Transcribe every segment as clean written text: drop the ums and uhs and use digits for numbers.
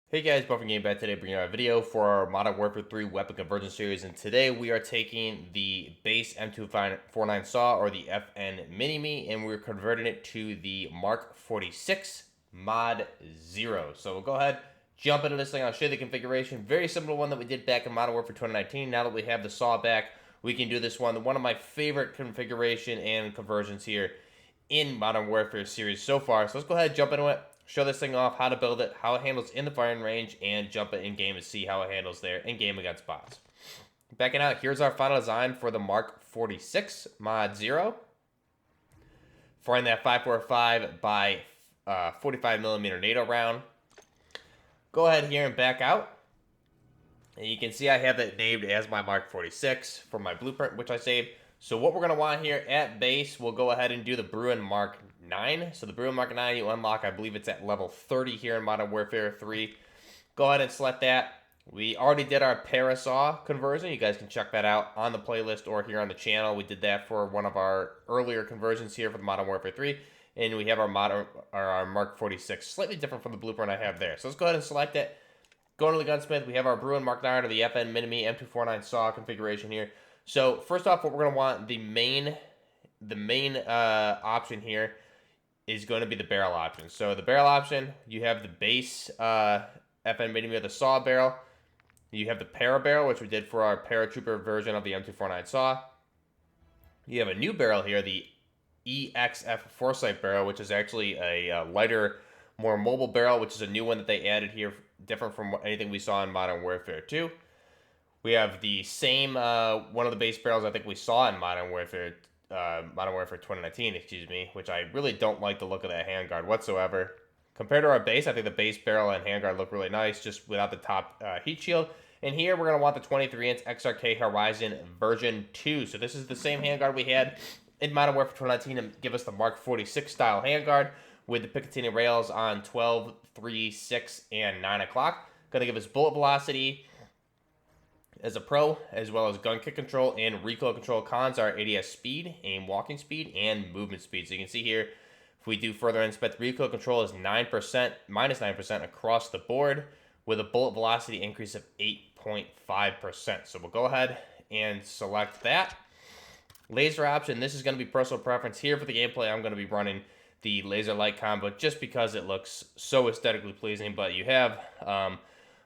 Hey guys, Buffing Game back today, bringing out a video for our Modern Warfare 3 weapon conversion series, and today we are taking the base M249 SAW or the FN Mini-Me, and we're converting it to the Mark 46 Mod 0. So we'll go ahead, jump into this thing. I'll show you the configuration. Very similar one that we did back in Modern Warfare 2019. Now that we have the SAW back, we can do this one. One of my favorite configuration and conversions here in Modern Warfare series so far. So let's go ahead and jump into it. Show this thing off, how to build it, how it handles in the firing range, and jump it in game and see how it handles there in game against bots. Backing out, here's our final design for the Mark 46 Mod 0. Firing that 545 by 45mm NATO round. Go ahead here and back out. And you can see I have it named as my Mark 46 for my blueprint, which I saved. So what we're going to want here at base, we'll go ahead and do the Bruen MK9. So the Bruen MK9 you unlock, I believe it's at level 30 here in Modern Warfare 3. Go ahead and select that. We already did our Parasaw conversion. You guys can check that out on the playlist or here on the channel. We did that for one of our earlier conversions here for the Modern Warfare 3. And we have our Mark 46, slightly different from the blueprint I have there. So let's go ahead and select it. Going to the gunsmith, we have our Bruen MK9 or the FN Mini-Me M249 SAW configuration here. So first off, what we're going to want, the main option here is going to be the barrel option. So the barrel option, you have the base FN Mini-Me or the SAW barrel. You have the para barrel, which we did for our paratrooper version of the M249 SAW. You have a new barrel here, the EXF Foresight barrel, which is actually a lighter, more mobile barrel, which is a new one that they added here, different from anything we saw in Modern Warfare 2. We have the same one of the base barrels I think we saw in Modern Warfare 2019, excuse me, which I really don't like the look of that handguard whatsoever. Compared to our base, I think the base barrel and handguard look really nice, just without the top heat shield. And here we're going to want the 23-inch XRK Horizon version 2. So this is the same handguard we had in Modern Warfare 2019 and give us the Mark 46 style handguard with the Picatinny rails on 12, 3, 6, and 9 o'clock. Going to give us bullet velocity as a pro, as well as gun kick control and recoil control. Cons are ADS speed, aim walking speed, and movement speed. So you can see here, if we do further inspect, recoil control is 9%, minus 9% across the board, with a bullet velocity increase of 8.5%. So we'll go ahead and select that. Laser option, this is going to be personal preference. Here for the gameplay, I'm going to be running the laser light combo just because it looks so aesthetically pleasing, but you have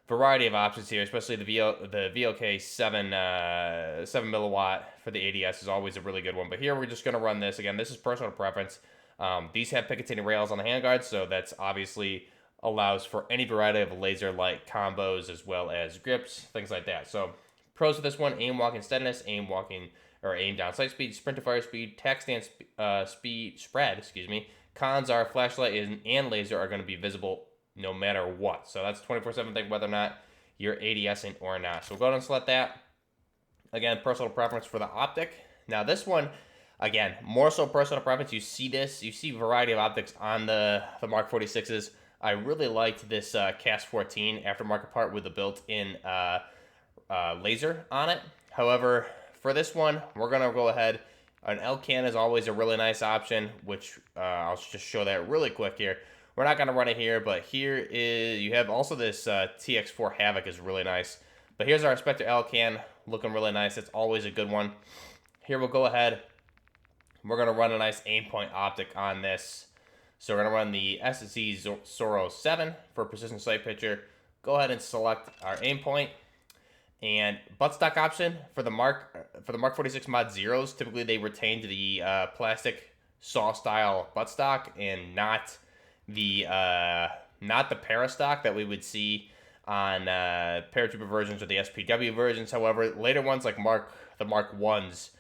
variety of options here, especially the VLK 7 milliwatt for the ADS is always a really good one. But here we're just going to run this. Again, this is personal preference. These have Picatinny rails on the handguards, so that's obviously allows for any variety of laser light combos as well as grips, things like that. So pros for this one: aim walking steadiness, aim down sight speed, sprint to fire speed, tac stance speed spread. Excuse me. Cons are flashlight and laser are going to be visible no matter what. So that's 24/7 thing, whether or not you're ADSing or not. So we'll go ahead and select that. Again, personal preference for the optic. Now this one, again, more so personal preference. You see this, you see variety of optics on the Mark 46s. I really liked this CAS 14 aftermarket part with the built-in laser on it. However, for this one, we're going to go ahead. An LCAN is always a really nice option, which I'll just show that really quick here. We're not going to run it here, but here is, you have also this TX4 Havoc is really nice. But here's our Spectre LCAN looking really nice. It's always a good one. Here we'll go ahead. We're going to run a nice aim point optic on this. So we're going to run the SSC Zorro 7 for precision sight picture. Go ahead and select our aim point. And buttstock option for the Mark 46 Mod Zeros. Typically they retained the plastic saw style buttstock and not the parastock that we would see on paratrooper versions or the SPW versions. However, later ones like the Mark 1s,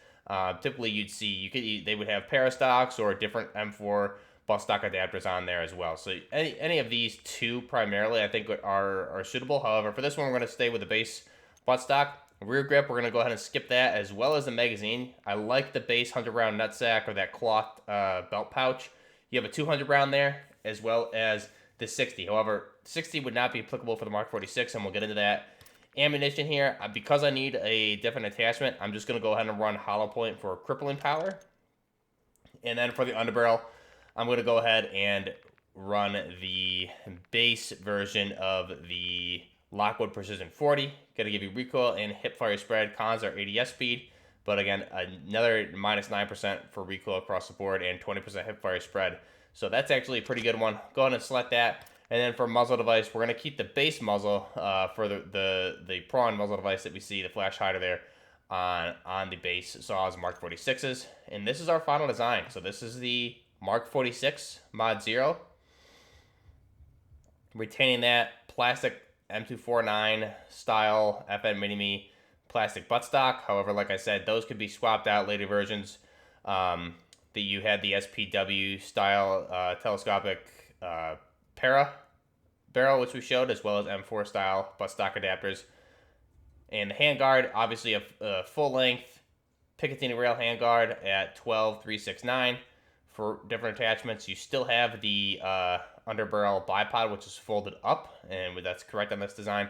typically you'd see they would have parastocks or different M4 buttstock adapters on there as well. So any of these two primarily I think are suitable. However, for this one we're going to stay with the base buttstock. Rear grip, we're going to go ahead and skip that, as well as the magazine. I like the base 100 round nutsack or that cloth belt pouch. You have a 200 round there, as well as the 60. However, 60 would not be applicable for the Mark 46, and we'll get into that. Ammunition here, because I need a different attachment, I'm just going to go ahead and run hollow point for crippling power. And then for the underbarrel, I'm going to go ahead and run the base version of the Lockwood Precision 40. Going to give you recoil and hip fire spread. Cons are ADS speed, but again, another minus 9% for recoil across the board and 20% hip fire spread. So that's actually a pretty good one. Go ahead and select that. And then for muzzle device, we're going to keep the base muzzle for the prawn muzzle device that we see, the flash hider there on the base saws Mark 46s. And this is our final design. So this is the Mark 46 Mod 0. Retaining that plastic M249 style FN Mini-Me plastic buttstock. However, like I said, those could be swapped out later versions. You had the SPW style telescopic para barrel, which we showed, as well as M4 style buttstock adapters. And the handguard, obviously a full length Picatinny rail handguard at 12.369 for different attachments. You still have the underbarrel bipod, which is folded up, and that's correct on this design.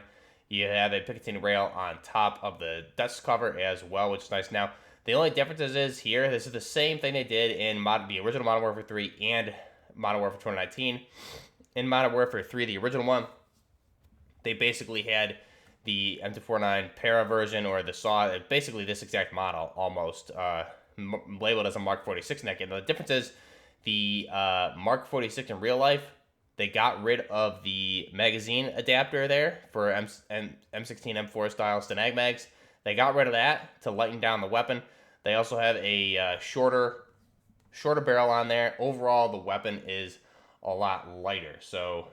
You have a Picatinny rail on top of the dust cover as well, which is nice. Now, the only differences is here, this is the same thing they did in the original Modern Warfare 3 and Modern Warfare 2019. In Modern Warfare 3, the original one, they basically had the M249 para version, or the saw, basically this exact model, almost, labeled as a Mark 46 neck. And the difference is the Mark 46 in real life, they got rid of the magazine adapter there for M16 M4 style Stanag mags. They got rid of that to lighten down the weapon. They also have a shorter barrel on there. Overall, the weapon is a lot lighter. So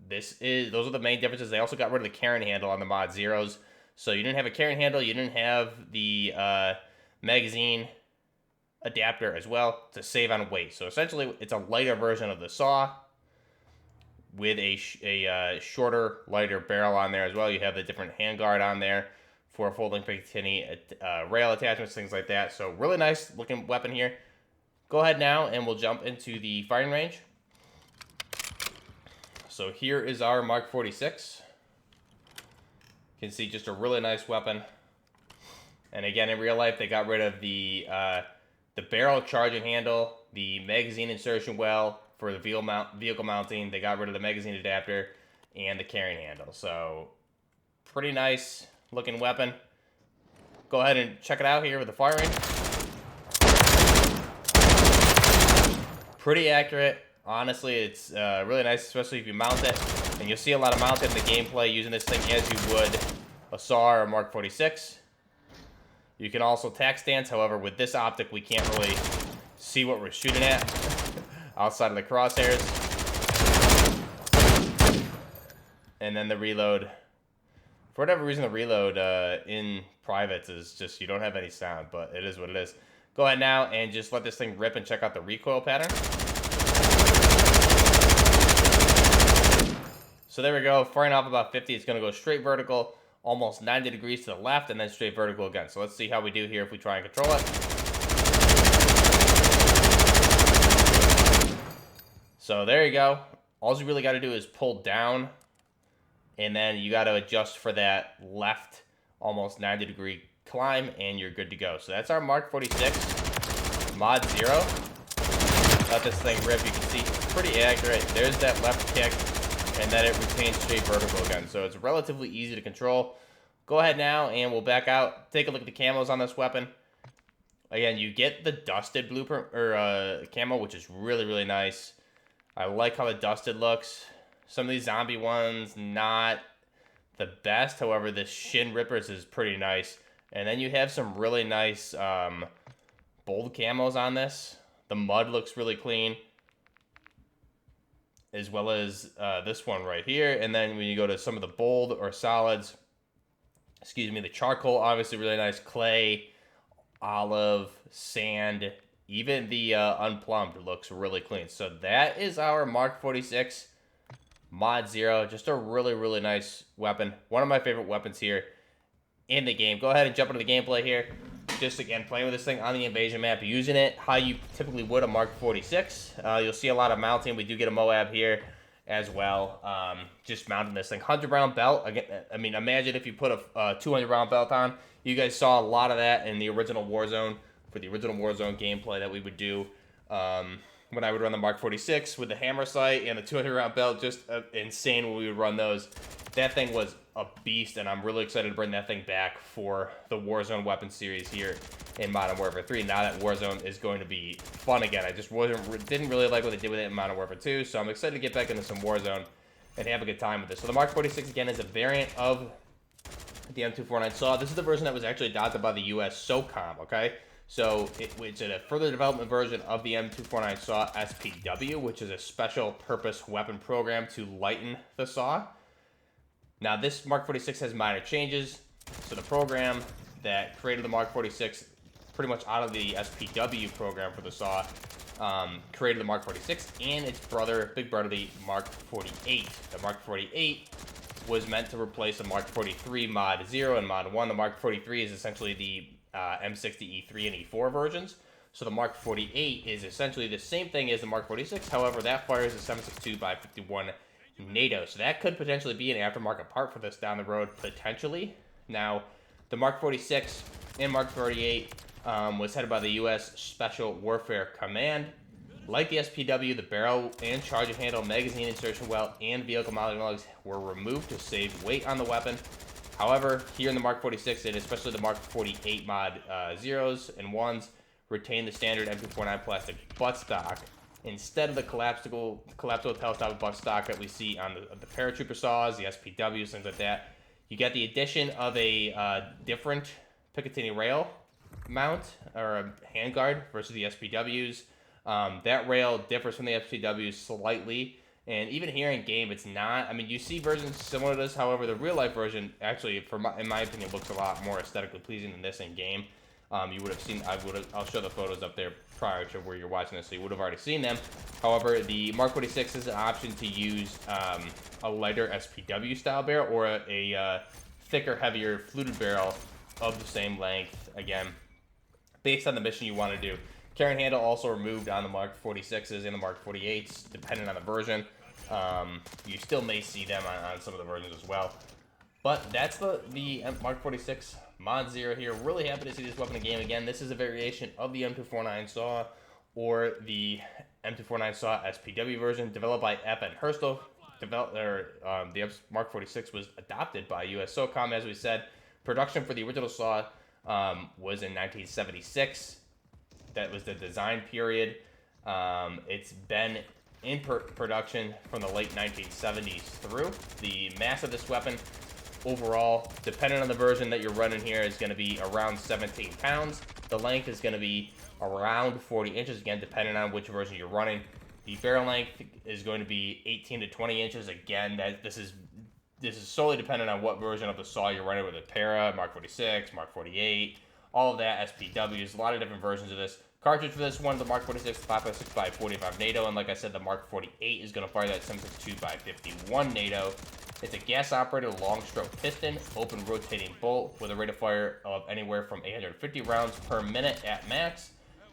those are the main differences. They also got rid of the carrying handle on the Mod Zeros. So you didn't have a carrying handle. You didn't have the magazine adapter as well to save on weight. So essentially, it's a lighter version of the saw with a shorter, lighter barrel on there as well. You have the different handguard on there for folding Picatinny rail attachments, things like that. So really nice looking weapon here. Go ahead now and we'll jump into the firing range. So here is our Mark 46. You can see just a really nice weapon. And again, in real life, they got rid of the barrel charging handle, the magazine insertion well for the vehicle mounting. They got rid of the magazine adapter and the carrying handle. So pretty nice looking weapon. Go ahead and check it out here with the firing. Pretty accurate. Honestly, it's really nice, especially if you mount it. And you'll see a lot of mounted in the gameplay using this thing as you would a SAW or a Mark 46. You can also tack stance. However, with this optic, we can't really see what we're shooting at outside of the crosshairs. And then the reload. For whatever reason, the reload in privates is just, you don't have any sound, but it is what it is. Go ahead now and just let this thing rip and check out the recoil pattern. So there we go, firing off about 50, it's going to go straight vertical, almost 90 degrees to the left, and then straight vertical again. So let's see how we do here if we try and control it. So there you go. All you really got to do is pull down, and then you got to adjust for that left, almost 90 degree climb, and you're good to go. So that's our Mark 46 Mod 0. Let this thing rip. You can see pretty accurate. There's that left kick, and then it retains straight vertical again. So it's relatively easy to control. Go ahead now, and we'll back out. Take a look at the camos on this weapon. Again, you get the dusted blueprint or camo, which is really, really nice. I like how the dusted looks. Some of these zombie ones, not the best. However, the Shin Rippers is pretty nice. And then you have some really nice bold camos on this. The mud looks really clean, as well as this one right here. And then when you go to some of the bold or solids, the charcoal, obviously really nice. Clay, olive, sand, even the unplumbed looks really clean. So that is our Mark 46 Mod 0. Just a really, really nice weapon. One of my favorite weapons here in the game. Go ahead and jump into the gameplay here. Just again, playing with this thing on the invasion map, using it how you typically would a Mark 46. You'll see a lot of mounting. We do get a MOAB here as well. Just mounting this thing. 100-round belt. Again, I mean, imagine if you put a 200-round belt on. You guys saw a lot of that in the original Warzone, for the original Warzone gameplay that we would do. when I would run the Mark 46 with the hammer sight and the 200 round belt. Just insane when we would run those. That thing was a beast, and I'm really excited to bring that thing back for the Warzone weapon series here in Modern Warfare 3. Now that Warzone is going to be fun again. I just didn't really like what they did with it in Modern Warfare 2, so I'm excited to get back into some Warzone and have a good time with this. So the Mark 46, again, is a variant of the M249 SAW. This is the version that was actually adopted by the USSOCOM, okay? So it's a further development version of the M249 SAW SPW, which is a special purpose weapon program to lighten the SAW. Now, this Mark 46 has minor changes. So the program that created the Mark 46 pretty much out of the SPW program for the SAW created the Mark 46 and its big brother, the Mark 48. The Mark 48 was meant to replace the Mark 43 Mod 0 and Mod 1. The Mark 43 is essentially the M60 E3 and E4 versions. So the Mark 48 is essentially the same thing as the Mark 46. However, that fires a 7.62x51 NATO. So that could potentially be an aftermarket part for this down the road, potentially. Now, the Mark 46 and Mark 48 was headed by the U.S. Special Warfare Command. Like the SPW, the barrel and charging handle, magazine insertion well, and vehicle mounting lugs were removed to save weight on the weapon. However, here in the Mark 46, and especially the Mark 48 Mod 0s and 1s, retain the standard M249 plastic buttstock instead of the collapsible telescopic buttstock that we see on the paratrooper saws, the SPWs, things like that. You get the addition of a different Picatinny rail mount or a handguard versus the SPWs. That rail differs from the SPWs slightly, and even here in game, it's not. I mean, you see versions similar to this. However, the real life version actually, in my opinion, looks a lot more aesthetically pleasing than this in game. You would have seen. I'll show the photos up there prior to where you're watching this, so you would have already seen them. However, the Mark 46 is an option to use a lighter SPW style barrel or a thicker, heavier fluted barrel of the same length. Again, based on the mission you want to do. Carrying handle also removed on the Mark 46s and the Mark 48s, depending on the version. You still may see them on some of the versions as well. But that's the Mark 46 Mod 0 here. Really happy to see this weapon in game again. This is a variation of the M249 SAW or the M249 SAW SPW version, developed by FN Herstal. The Mark 46 was adopted by USSOCOM, as we said. Production for the original SAW was in 1976. That was the design period. It's been in production from the late 1970s through. The mass of this weapon overall, depending on the version that you're running here, is going to be around 17 pounds. The length is going to be around 40 inches, again, depending on which version you're running. The barrel length is going to be 18 to 20 inches. Again, this is solely dependent on what version of the SAW you're running with, a Para, Mark 46, Mark 48, all of that, SPWs, a lot of different versions of this. Cartridge for this one, the Mark 46, 5.6x45 NATO, and like I said, the Mark 48 is going to fire that 7.62x51 NATO. It's a gas-operated long-stroke piston, open rotating bolt with a rate of fire of anywhere from 850 rounds per minute at max,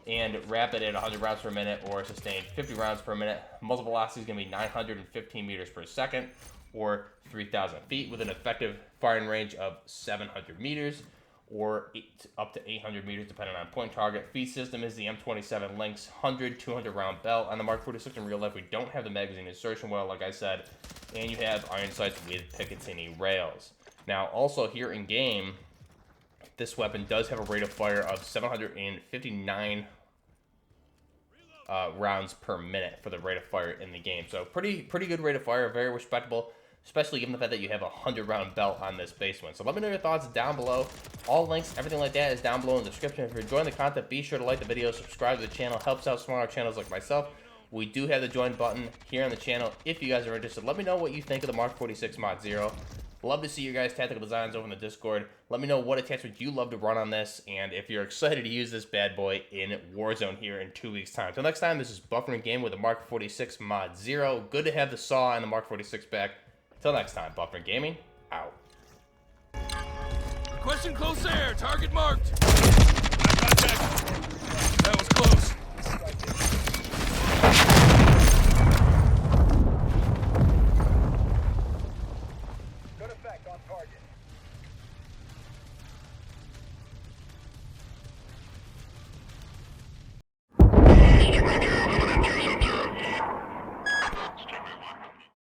and rapid at 100 rounds per minute or sustained 50 rounds per minute. Muzzle velocity is going to be 915 meters per second or 3,000 feet with an effective firing range of 700 meters. Or up to 800 meters, depending on point target. Feed system is the M27 Lynx 100, 200 round belt. On the Mark 46 in real life, we don't have the magazine insertion well, like I said, and you have iron sights with Picatinny rails. Now, also here in game, this weapon does have a rate of fire of 759 rounds per minute for the rate of fire in the game. So pretty good rate of fire, very respectable, especially given the fact that you have a 100-round belt on this base one. So let me know your thoughts down below. All links, everything like that is down below in the description. If you're enjoying the content, be sure to like the video, subscribe to the channel. Helps out smaller channels like myself. We do have the join button here on the channel if you guys are interested. Let me know what you think of the Mark 46 Mod 0. Love to see your guys' tactical designs over in the Discord. Let me know what attachment you love to run on this, and if you're excited to use this bad boy in Warzone here in 2 weeks' time. Till next time, this is Buffering Game with the Mark 46 Mod 0. Good to have the SAW and the Mark 46 back. Till next time, Buffering Gaming, out. Requesting close air. Target marked. Contact. That was close.